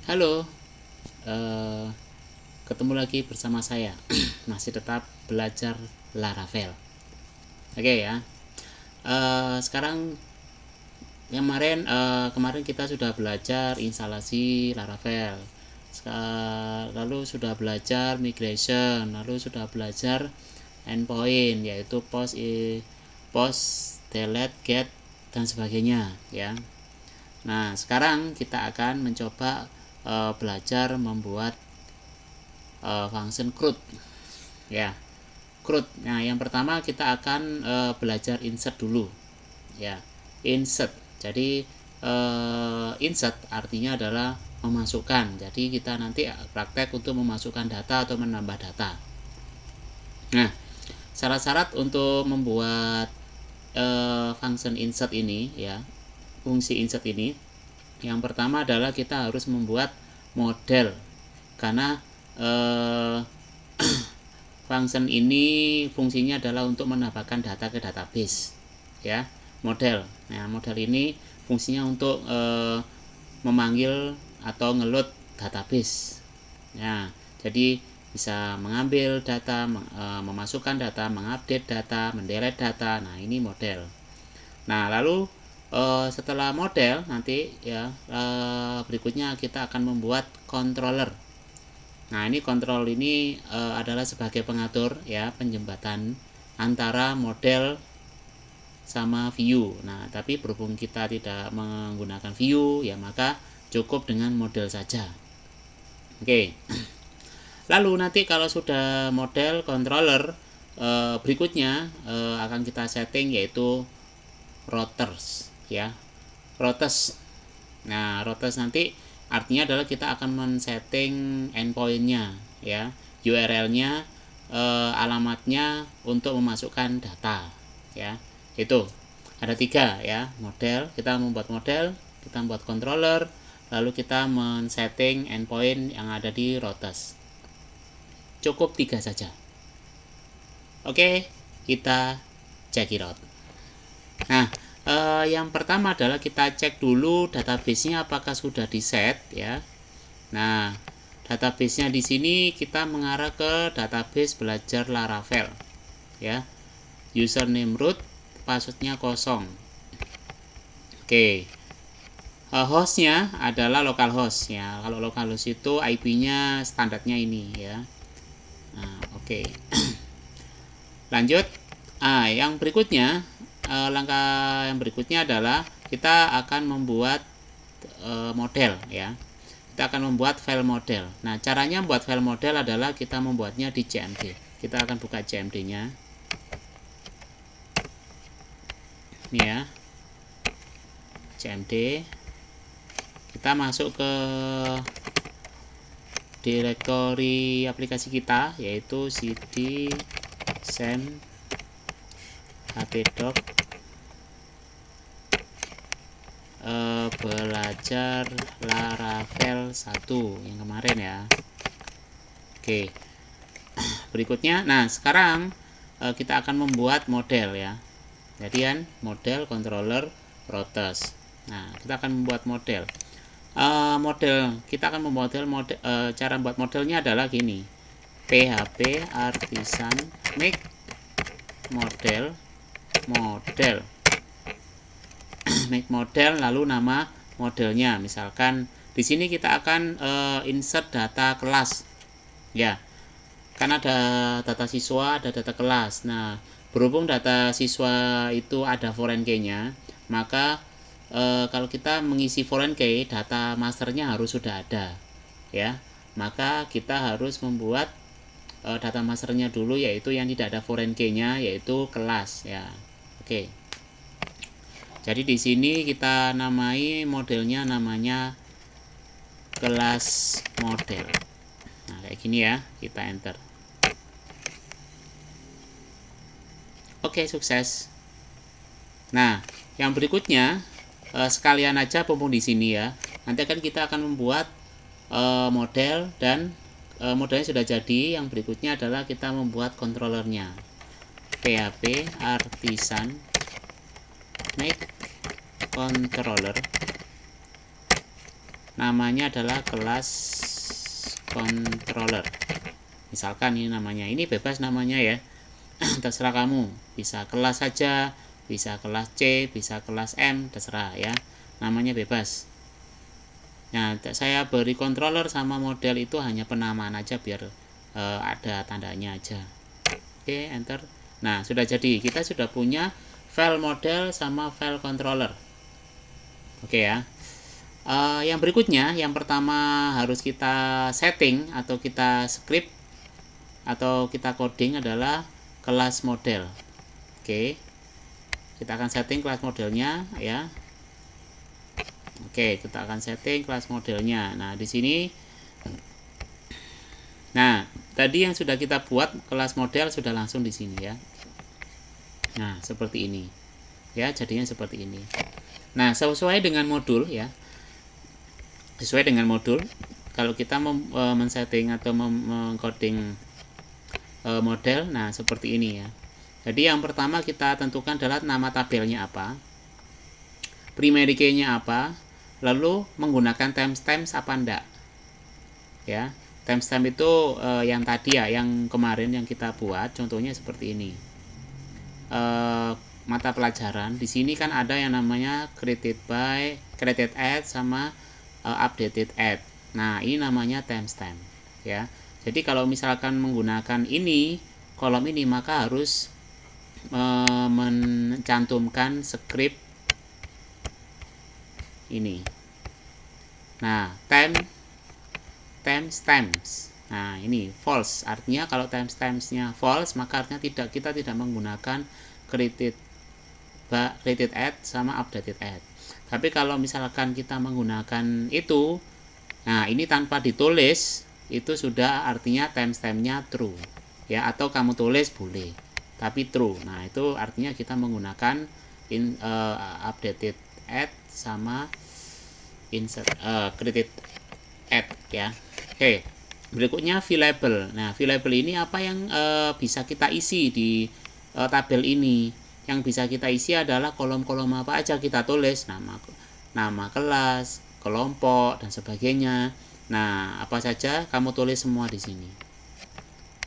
Halo, eh, ketemu lagi bersama saya. Masih tetap belajar Laravel. Oke ya. Sekarang kemarin kita sudah belajar instalasi Laravel. Lalu sudah belajar migration, lalu sudah belajar endpoint, yaitu post, delete, get dan sebagainya ya. Nah, sekarang kita akan mencoba belajar membuat function CRUD ya. CRUD. Nah, yang pertama kita akan belajar insert dulu ya. Insert. Jadi insert artinya adalah memasukkan. Jadi kita nanti praktek untuk memasukkan data atau menambah data. Nah, syarat-syarat untuk membuat function insert ini ya, fungsi insert ini, yang pertama adalah kita harus membuat model, karena function ini fungsinya adalah untuk menambahkan data ke database ya. Model. Nah, model ini fungsinya untuk memanggil atau ngeload database. Nah, jadi bisa mengambil data, memasukkan data, mengupdate data, mendelete data. Nah, ini model. Nah, lalu setelah model nanti ya, berikutnya kita akan membuat controller. Nah, ini control ini adalah sebagai pengatur ya, penjembatan antara model sama view. Nah, tapi berhubung kita tidak menggunakan view ya, maka cukup dengan model saja. Oke. Lalu nanti kalau sudah model controller, berikutnya akan kita setting yaitu routers ya. Routers. Nah, routers nanti artinya adalah kita akan men-setting endpoint-nya ya, URL-nya, alamatnya untuk memasukkan data ya. Itu ada 3 ya, model, kita membuat model, kita membuat controller, lalu kita men-setting endpoint yang ada di routers. Cukup 3 saja. Oke, kita check it out. Nah, yang pertama adalah kita cek dulu database-nya apakah sudah di set ya. Nah, database-nya di sini kita mengarah ke database belajar Laravel ya. Username root, passwordnya kosong. Oke. Hostnya adalah localhost ya. Kalau localhost itu IP-nya standarnya ini ya. Nah, oke. Lanjut. Yang berikutnya, langkah yang berikutnya adalah kita akan membuat model ya. Kita akan membuat file model. Nah, caranya membuat file model adalah kita membuatnya di CMD. Kita akan buka CMD-nya. Ini ya. CMD. Kita masuk ke direktori aplikasi kita, yaitu cd sem htdoc belajar Laravel 1 yang kemarin ya. Oke. Berikutnya, nah sekarang kita akan membuat model ya. Jadi kan model, controller, routers. Nah, kita akan membuat model. Kita akan membuat model. Cara membuat modelnya adalah gini. PHP artisan make model make model, lalu nama modelnya. Misalkan di sini kita akan insert data kelas ya, kan ada data siswa, ada data kelas. Nah, berhubung data siswa itu ada foreign key-nya, maka kalau kita mengisi foreign key, data masternya harus sudah ada ya. Maka kita harus membuat data masternya dulu, yaitu yang tidak ada foreign key-nya, yaitu kelas ya. Oke. Jadi di sini kita namai modelnya, namanya kelas model. Nah, kayak gini ya, kita enter. Oke, sukses. Nah, yang berikutnya sekalian aja mumpung di sini ya. Nanti kan kita akan membuat model, dan modelnya sudah jadi. Yang berikutnya adalah kita membuat controllernya. PHP artisan make controller namanya adalah kelas controller. Misalkan ini namanya, ini bebas namanya ya. Terserah kamu, bisa kelas saja, bisa kelas C, bisa kelas M, terserah ya. Namanya bebas. Nah, saya beri controller sama model itu hanya penamaan aja biar ada tandanya aja. Oke, enter. Nah, sudah jadi. Kita sudah punya file model sama file controller. Oke ya. Yang berikutnya, yang pertama harus kita setting atau kita script atau kita coding adalah kelas model. Oke, kita akan setting kelas modelnya ya. Oke, kita akan setting kelas modelnya. Nah, di sini, nah tadi yang sudah kita buat kelas model sudah langsung di sini ya. Nah, seperti ini ya, jadinya seperti ini. Nah, sesuai dengan modul ya, sesuai dengan modul. Kalau kita men-setting atau mengcoding model, nah seperti ini ya. Jadi yang pertama kita tentukan adalah nama tabelnya apa, primary key-nya apa, lalu menggunakan timestamp apa enggak ya. Timestamp itu yang tadi ya, yang kemarin yang kita buat contohnya seperti ini. Mata pelajaran di sini kan ada yang namanya created by, created at sama updated at. Nah, ini namanya timestamp ya. Jadi kalau misalkan menggunakan ini, kolom ini, maka harus mencantumkan script ini. Nah, timestamps. Nah, ini false. Artinya kalau timestamps-nya false, maka artinya kita tidak menggunakan created at sama updated at. Tapi kalau misalkan kita menggunakan itu, nah ini tanpa ditulis, itu sudah artinya timestamp-nya true ya, atau kamu tulis boleh tapi true. Nah, itu artinya kita menggunakan updated at sama insert created at ya. Oke, berikutnya VLabel. Nah, VLabel ini apa yang bisa kita isi di tabel ini? Yang bisa kita isi adalah kolom-kolom apa aja kita tulis, nama kelas, kelompok dan sebagainya. Nah, apa saja kamu tulis semua di sini.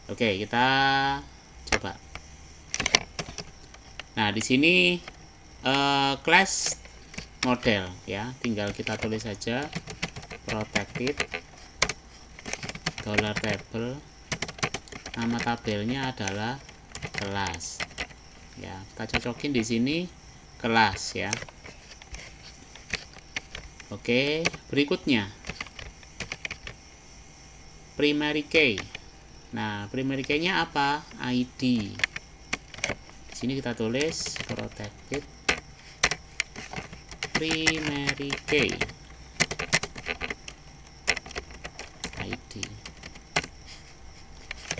Oke, kita coba. Nah, di sini class model ya, tinggal kita tulis saja protected $table, nama tabelnya adalah kelas ya. Kita cocokin di sini kelas ya. Oke, berikutnya primary key. Nah, primary key-nya apa? ID. Di sini kita tulis protected primary key ID.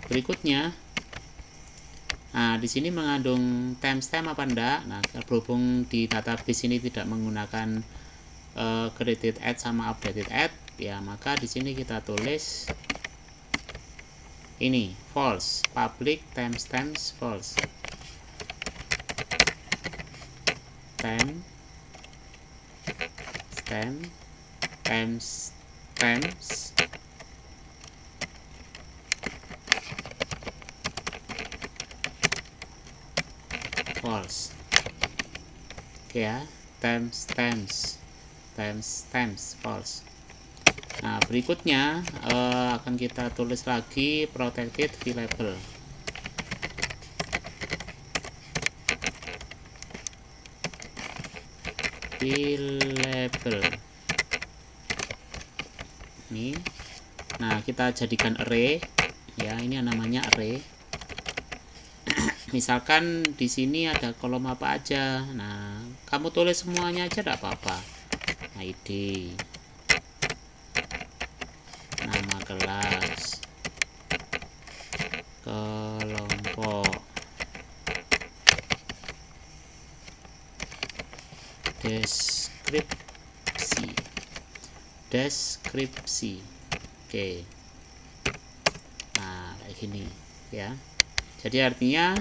Berikutnya, nah di sini mengandung timestamp apa enggak? Nah, berhubung di database ini tidak menggunakan created at sama updated at ya, maka di sini kita tulis ini false, public timestamps false, timestamps false. Oke ya, timestamps false. Nah, berikutnya akan kita tulis lagi protected VLabel. Ini. Nah, kita jadikan array ya, ini namanya array. Misalkan di sini ada kolom apa aja. Nah, kamu tulis semuanya aja tidak apa-apa. ID, nama kelas, kelompok, deskripsi. Oke. Nah, kayak gini ya. Jadi artinya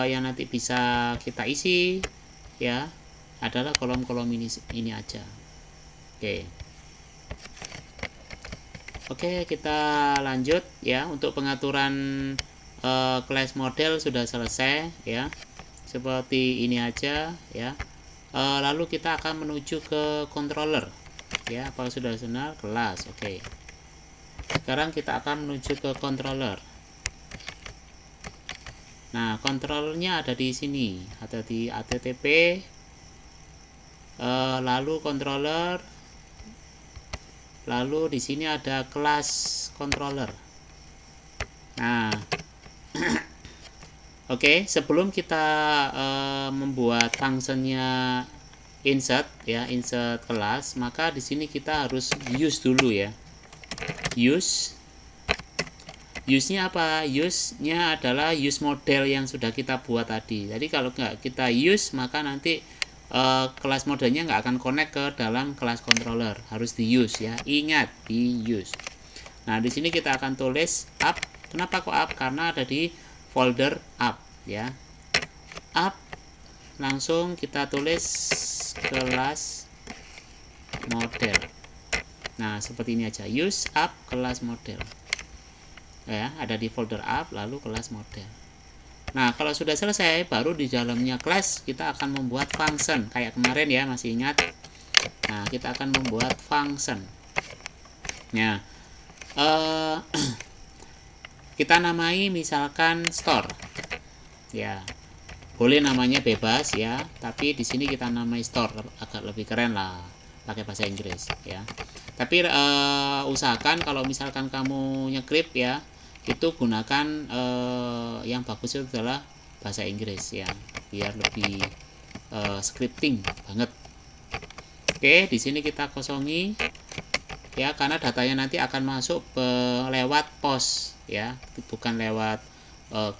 yang nanti bisa kita isi ya adalah kolom-kolom ini aja. Oke. Oke, kita lanjut ya. Untuk pengaturan class model sudah selesai ya. Seperti ini aja ya. Lalu kita akan menuju ke controller ya. Apakah sudah benar? Kelas. Oke. Sekarang kita akan menuju ke controller. Nah, kontrolnya ada di sini, ada di HTTP, lalu controller, lalu di sini ada kelas controller. Nah, oke, sebelum kita membuat fungsinya insert ya, insert kelas, maka di sini kita harus use dulu ya. Use-nya apa? Use-nya adalah use model yang sudah kita buat tadi. Jadi kalau nggak kita use, maka nanti kelas modelnya nggak akan connect ke dalam kelas controller. Harus di use ya. Ingat, di use. Nah, di sini kita akan tulis app. Kenapa kok app? Karena ada di folder app ya. App, langsung kita tulis kelas model. Nah, seperti ini aja. Use app kelas model. Ya, ada di folder app lalu kelas model. Nah, kalau sudah selesai, baru di dalamnya kelas kita akan membuat function kayak kemarin ya, masih ingat? Nah, kita akan membuat function. Nah, kita namai misalkan store. Ya, boleh namanya bebas ya, tapi di sini kita namai store, agak lebih keren lah, pakai bahasa Inggris ya. Tapi usahakan kalau misalkan kamu nge-script ya, itu gunakan yang bagus itu adalah bahasa Inggris ya, biar lebih scripting banget. Oke, di sini kita kosongi ya, karena datanya nanti akan masuk lewat post ya, bukan lewat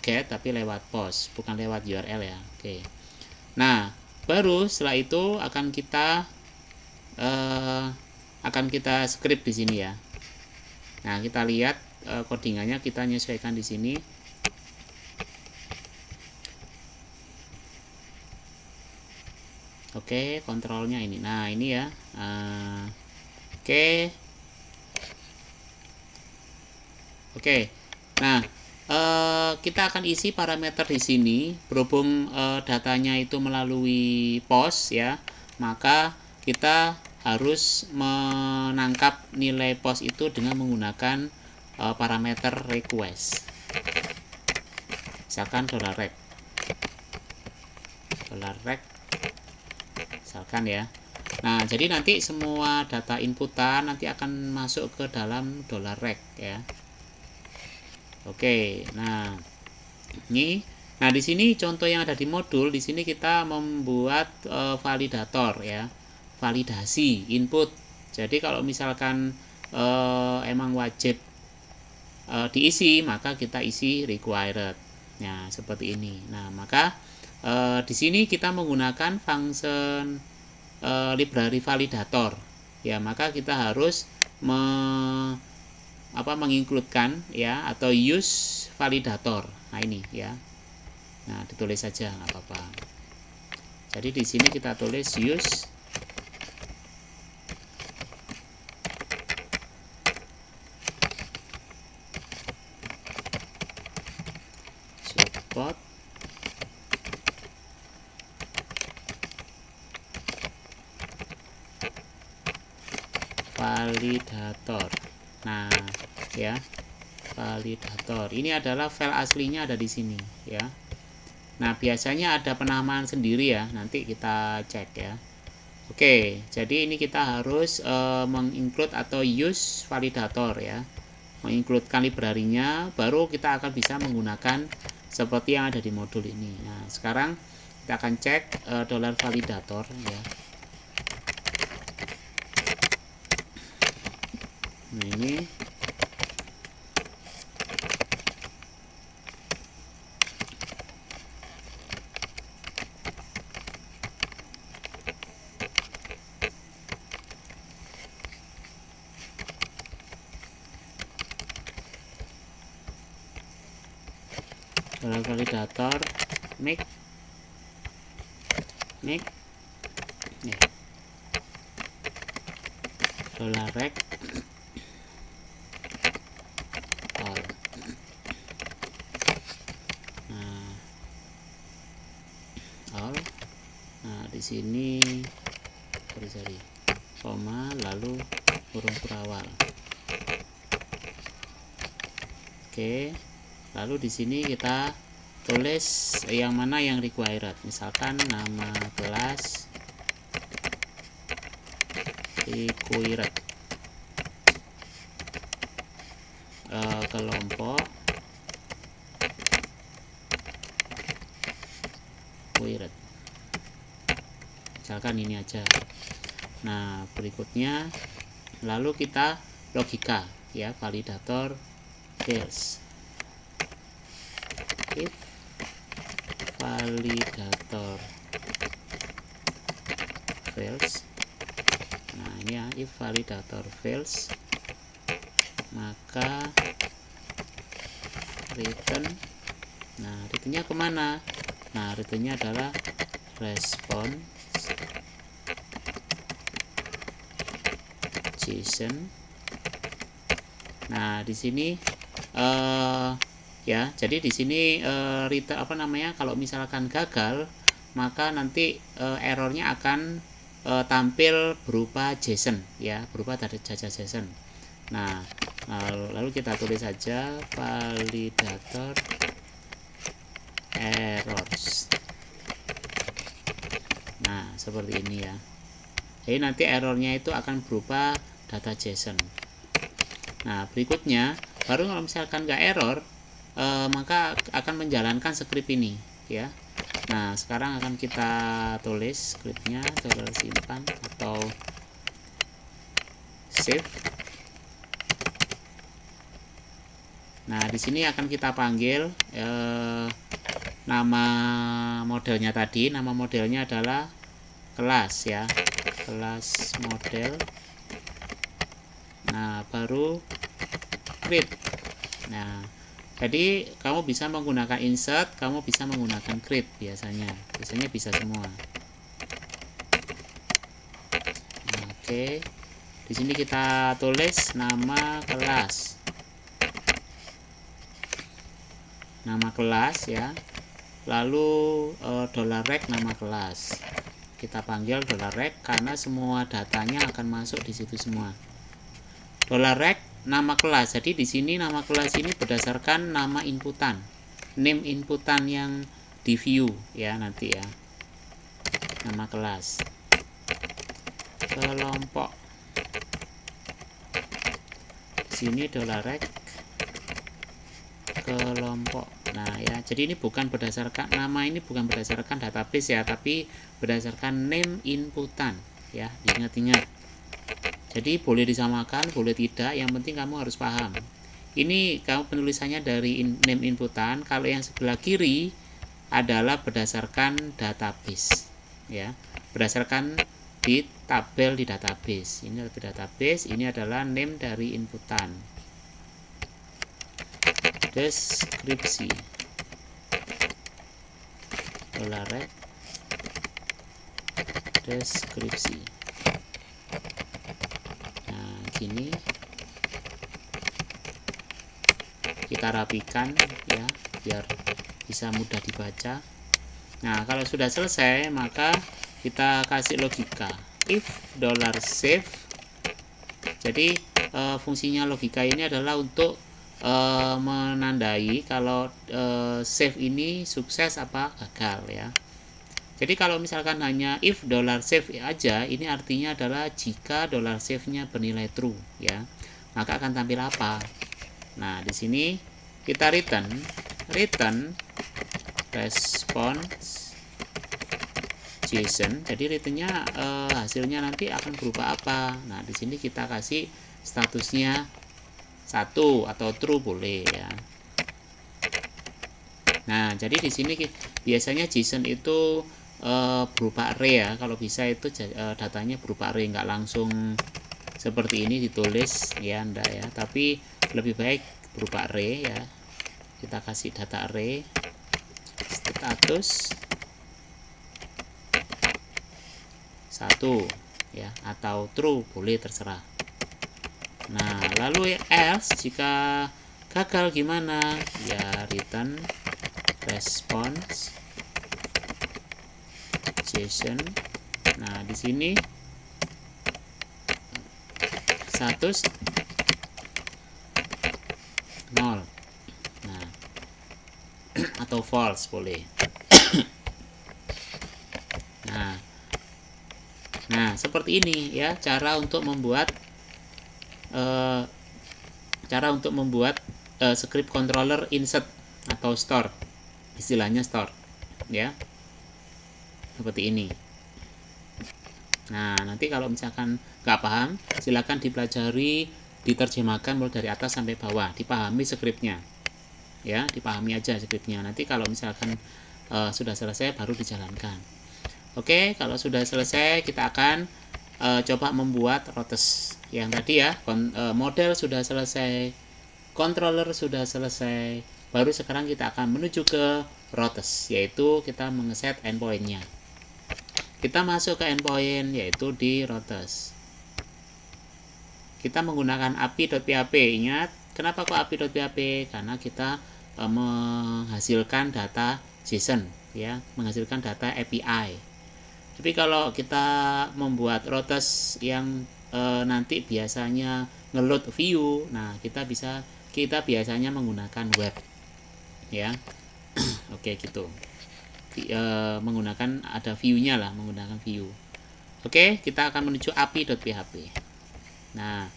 get tapi lewat post, bukan lewat URL ya. Oke. Nah, baru setelah itu akan kita script di sini ya. Nah, kita lihat codingannya, kita menyesuaikan di sini. Oke, kontrolnya ini. Nah, ini ya. Oke. Nah, kita akan isi parameter di sini. Berhubung datanya itu melalui post ya, maka kita harus menangkap nilai post itu dengan menggunakan parameter request. Misalkan $rect misalkan ya. Nah, jadi nanti semua data inputan nanti akan masuk ke dalam $rect ya. Oke, nah ini, nah di sini contoh yang ada di modul. Di sini kita membuat validator ya, validasi input. Jadi kalau misalkan emang wajib diisi, maka kita isi required. Nah, seperti ini. Nah, maka di sini kita menggunakan function library validator. Ya, maka kita harus mengincludekan ya, atau use validator. Nah, ini ya. Nah, ditulis saja nggak apa-apa. Jadi di sini kita tulis use support validator. Nah, ya, validator. Ini adalah file aslinya ada di sini ya. Nah, biasanya ada penamaan sendiri ya. Nanti kita cek ya. Oke, jadi ini kita harus menginclude atau use validator ya. Mengincludekan library-nya, baru kita akan bisa menggunakan seperti yang ada di modul ini. Nah, sekarang kita akan cek $validator ya. Nah, ini validator make $rect Oke, lalu di sini kita tulis yang mana yang required, misalkan nama kelas required, kelompok required, misalkan ini aja. Nah, berikutnya lalu kita logika ya, validator fails. If validator fails, nah ini ya, if validator fails, maka return, nah returnnya kemana? Nah, returnnya adalah response JSON. Nah, di sini ya, jadi di sini return kalau misalkan gagal, maka nanti errornya akan tampil berupa JSON ya, berupa data JSON. Nah, lalu kita tulis saja validator errors. Nah, seperti ini ya. Jadi nanti errornya itu akan berupa data JSON. Nah, berikutnya baru kalau misalkan nggak error, maka akan menjalankan script ini ya. Nah, sekarang akan kita tulis scriptnya, simpan atau save. Nah, di sini akan kita panggil nama modelnya tadi. Nama modelnya adalah kelas ya, kelas model. Nah, baru create. Nah, jadi kamu bisa menggunakan insert, kamu bisa menggunakan create biasanya bisa semua. Nah, oke. Di sini kita tulis nama kelas. Nama kelas ya. Lalu $rec nama kelas. Kita panggil $rec karena semua datanya akan masuk di situ semua. $rec nama kelas. Jadi di sini nama kelas ini berdasarkan nama inputan, name inputan yang di view ya nanti ya. Nama kelas. Kelompok. Di sini $rec kelompok. Nah ya, jadi ini bukan berdasarkan nama, ini bukan berdasarkan database ya, tapi berdasarkan name inputan ya. Ingat-ingat. Jadi boleh disamakan, boleh tidak, yang penting kamu harus paham. Ini kamu penulisannya dari name inputan, kalau yang sebelah kiri adalah berdasarkan database ya. Berdasarkan di tabel di database. Ini adalah database, ini adalah name dari inputan. Deskripsi. $rec deskripsi. Ini kita rapikan ya biar bisa mudah dibaca. Nah, kalau sudah selesai maka kita kasih logika if $save. Jadi fungsinya logika ini adalah untuk menandai kalau save ini sukses apa gagal ya. Jadi kalau misalkan hanya if $save aja, ini artinya adalah jika $save-nya bernilai true ya, maka akan tampil apa? Nah, di sini kita return response JSON. Jadi returnnya hasilnya nanti akan berupa apa? Nah, di sini kita kasih statusnya 1 atau true boleh ya. Nah, jadi di sini biasanya JSON itu berupa array ya. Kalau bisa itu datanya berupa array, nggak langsung seperti ini ditulis ya, enggak ya, tapi lebih baik berupa array ya. Kita kasih data array status 1 ya, atau true boleh, terserah. Nah, lalu else jika gagal gimana ya, return response JSON. Nah, di sini status 0 atau false boleh. Nah, seperti ini ya cara untuk membuat script controller insert atau store, istilahnya store ya, seperti ini. Nah, nanti kalau misalkan nggak paham, silakan dipelajari, diterjemahkan mulai dari atas sampai bawah, dipahami skripnya ya, dipahami aja skripnya. Nanti kalau misalkan sudah selesai baru dijalankan. Oke, kalau sudah selesai kita akan coba membuat routes yang tadi ya. Model sudah selesai, controller sudah selesai, baru sekarang kita akan menuju ke routes, yaitu kita mengeset endpointnya. Kita masuk ke endpoint yaitu di routes. Kita menggunakan api.php. Ingat, kenapa kok api.php? Karena kita menghasilkan data JSON ya, menghasilkan data API. Tapi kalau kita membuat routes yang nanti biasanya ngeload view, nah kita biasanya menggunakan web ya. Oke, gitu. Menggunakan ada view-nya lah, menggunakan view. Oke, kita akan menuju api.php. Nah,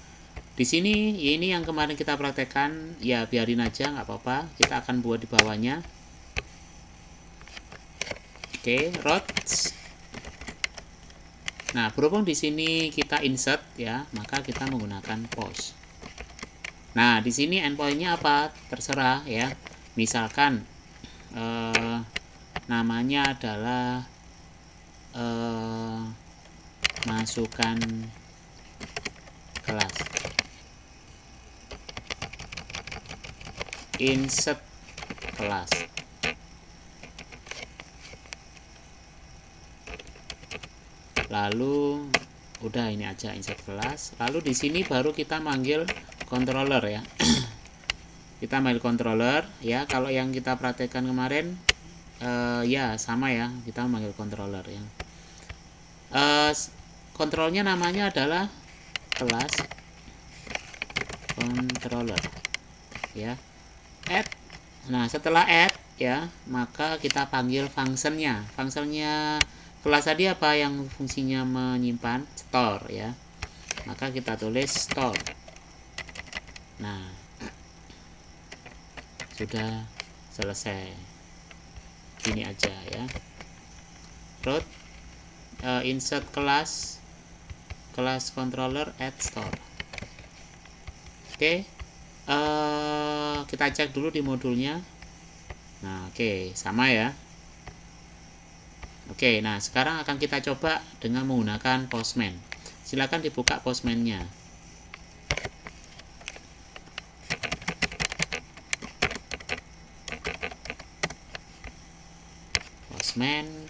di sini ini yang kemarin kita praktekkan, ya biarin aja nggak apa-apa. Kita akan buat di bawahnya. Oke, routes. Nah, berhubung di sini kita insert ya, maka kita menggunakan post. Nah, di sini endpointnya apa? Terserah ya. Misalkan namanya adalah masukkan kelas, insert kelas. Lalu udah ini aja, insert kelas. Lalu di sini baru kita manggil controller ya. Kita manggil controller ya. Kalau yang kita praktekkan kemarin ya sama ya, kita manggil controller ya. Kontrolnya namanya adalah kelas controller ya. Add. Nah, setelah add ya, maka kita panggil functionnya. Kelas tadi apa yang fungsinya menyimpan? Store ya. Maka kita tulis store. Nah, sudah selesai. Gini aja ya. Root insert kelas controller add store. Oke. Kita cek dulu di modulnya. Nah, oke, sama ya. Oke, nah sekarang akan kita coba dengan menggunakan Postman. Silakan dibuka Postman-nya. Postman.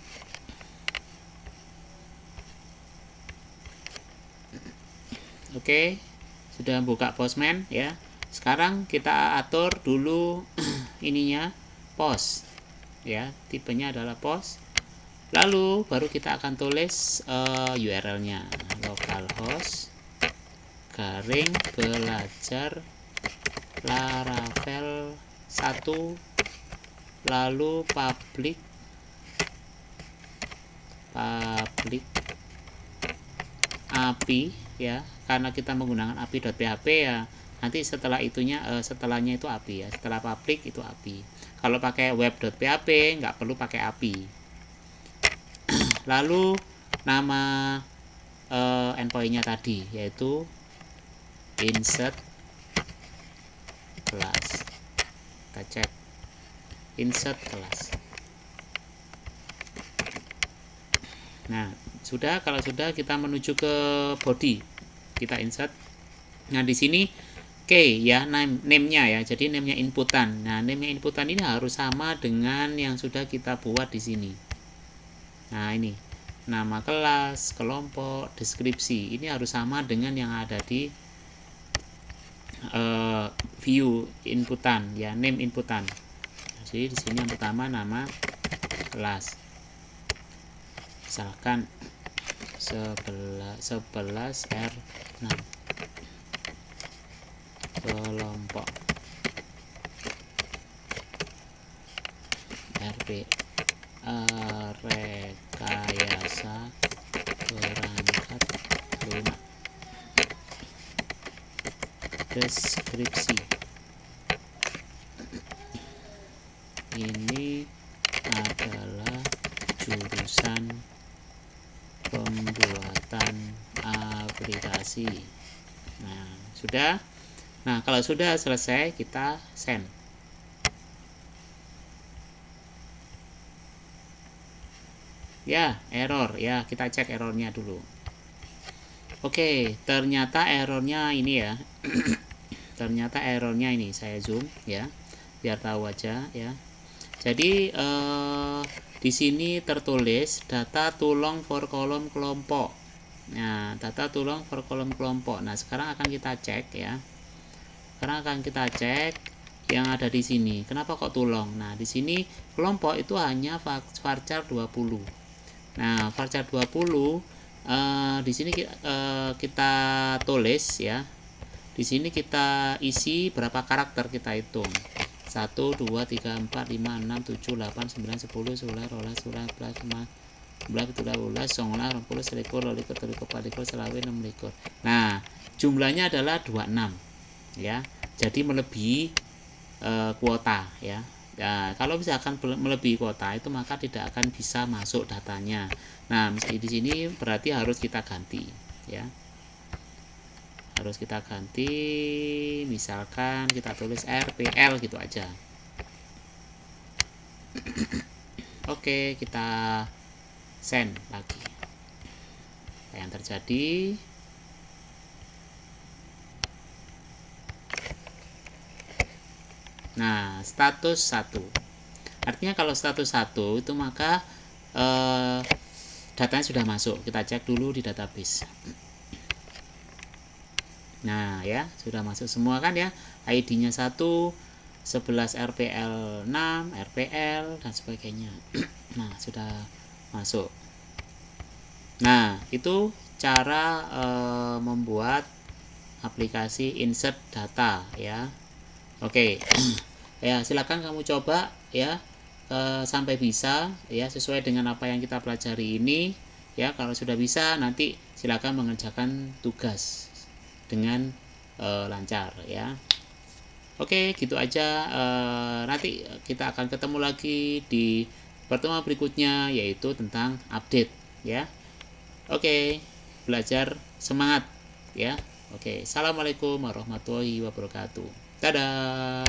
Oke, sudah buka Postman ya. Sekarang kita atur dulu ininya post ya, tipenya adalah post. Lalu baru kita akan tulis URL-nya, localhost garing belajar Laravel 1, lalu public API ya, karena kita menggunakan api.php ya. Nanti setelah itunya setelahnya itu API ya, setelah public itu API. Kalau pakai web.php nggak perlu pakai API. Lalu nama endpointnya tadi yaitu insert kelas. Kita cek insert kelas. Nah, sudah. Kalau sudah, kita menuju ke body. Kita insert. Nah, di sini key ya, name-nya ya. Jadi name-nya inputan. Nah, name-nya inputan ini harus sama dengan yang sudah kita buat di sini. Nah, ini nama kelas, kelompok, deskripsi. Ini harus sama dengan yang ada di view inputan ya, name inputan. Jadi di sini yang pertama nama kelas. Misalkan 11 R6 kelompok. deskripsi. Ini adalah jurusan pembuatan aplikasi. Nah, sudah. Nah, kalau sudah selesai, kita send. Ya, error. Ya, kita cek errornya dulu. Oke, ternyata errornya ini ya. Ternyata errornya ini, saya zoom ya, biar tahu aja ya. Jadi di sini tertulis data tulang for kolom kelompok. Nah, data tulang for kolom kelompok. Nah, sekarang akan kita cek ya. Sekarang akan kita cek yang ada di sini. Kenapa kok tulang? Nah, di sini kelompok itu hanya varchar 20. Nah, varchar 20 di sini kita tulis ya. Di sini kita isi berapa karakter, kita hitung. 1, 2, 3, 4, 5, 6, 7, 8, 9, 10, 11, 12, 13, 14, 15, 16, 17, 18, 19, 20, 21, 22, 23, 24, 25, 26. Nah, jumlahnya adalah 26 ya. Jadi melebihi kuota ya. Nah, kalau misalkan melebihi kuota itu maka tidak akan bisa masuk datanya. Nah, meski di sini berarti harus kita ganti ya. Harus kita ganti, misalkan kita tulis RPL gitu aja. Oke, kita send lagi. Apa yang terjadi? Nah, status 1. Artinya kalau status 1 itu maka datanya sudah masuk. Kita cek dulu di database. Nah, ya, sudah masuk semua kan ya. ID-nya 1, 11 RPL 6, RPL dan sebagainya. Nah, sudah masuk. Nah, itu cara membuat aplikasi insert data ya. Oke. Ya, silakan kamu coba ya sampai bisa ya, sesuai dengan apa yang kita pelajari ini ya. Kalau sudah bisa, nanti silakan mengerjakan tugas dengan lancar ya. Oke, gitu aja. Nanti kita akan ketemu lagi di pertemuan berikutnya, yaitu tentang update ya. Oke, belajar semangat ya. Oke, assalamualaikum warahmatullahi wabarakatuh. Dadah.